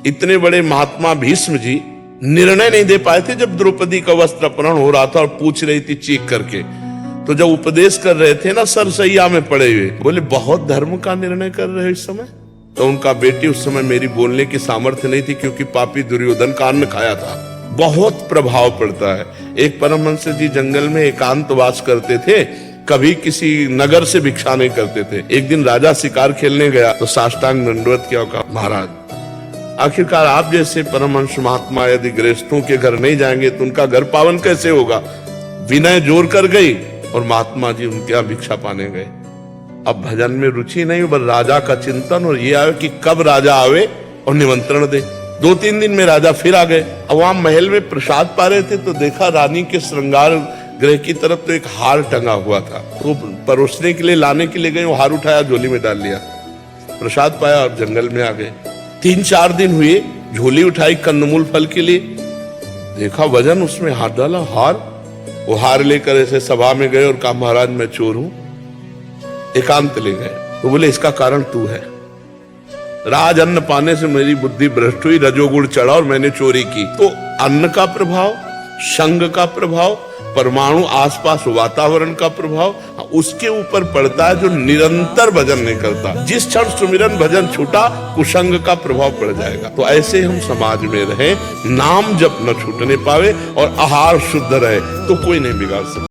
इतने बड़े महात्मा भीष्म जी निर्णय नहीं दे पाए थे जब द्रौपदी का वस्त्र अपहरण हो रहा था और पूछ रही थी चीख करके। तो जब उपदेश कर रहे थे ना सरसैया में पड़े हुए, बोले बहुत धर्म का निर्णय कर रहे हो इस समय। तो उनका बेटी उस समय मेरी बोलने की सामर्थ्य नहीं थी, क्योंकि पापी दुर्योधन का अन्न खाया था। बहुत प्रभाव पड़ता है। एक परमहंस जी जंगल में एकांतवास करते थे, कभी किसी नगर से भिक्षा नहीं करते थे। एक दिन राजा शिकार खेलने गया तो साष्टांग दंडवत किया, कहा महाराज आखिरकार आप जैसे परमहंस महात्मा यदि गृहस्थों के घर नहीं जाएंगे तो उनका घर पावन कैसे होगा। विनय जोर कर गई और महात्मा जी उनके यहाँ भिक्षा पाने गए। अब भजन में रुचि नहीं, बस राजा का चिंतन, और ये आवे कि कब राजा आवे और निमंत्रण दे। 2-3 दिन में राजा फिर आ गए। अब वहां महल में प्रसाद पा रहे थे तो देखा रानी के श्रृंगार गृह की तरफ तो एक हार टंगा हुआ था। तो परोसने के लिए लाने के लिए गए, वो हार उठाया झोली में डाल लिया, प्रसाद पाया और जंगल में आ गए। 3-4 दिन हुए, झोली उठाई कंदमूल फल के लिए, देखा वजन, उसमें हाथ डाला, हार। वो हार लेकर ऐसे सभा में गए और कहा महाराज मैं चोर हूं। एकांत ले गए तो बोले इसका कारण तू है। राज अन्न पाने से मेरी बुद्धि भ्रष्ट हुई, रजोगुण चढ़ा और मैंने चोरी की। तो अन्न का प्रभाव, संग का प्रभाव, परमाणु आसपास वातावरण का प्रभाव उसके ऊपर पड़ता है जो निरंतर भजन नहीं करता। जिस क्षण सुमिरन भजन छूटा कुसंग का प्रभाव पड़ जाएगा। तो ऐसे हम समाज में रहे, नाम जब न छूटने पावे और आहार शुद्ध रहे तो कोई नहीं बिगाड़ सकता।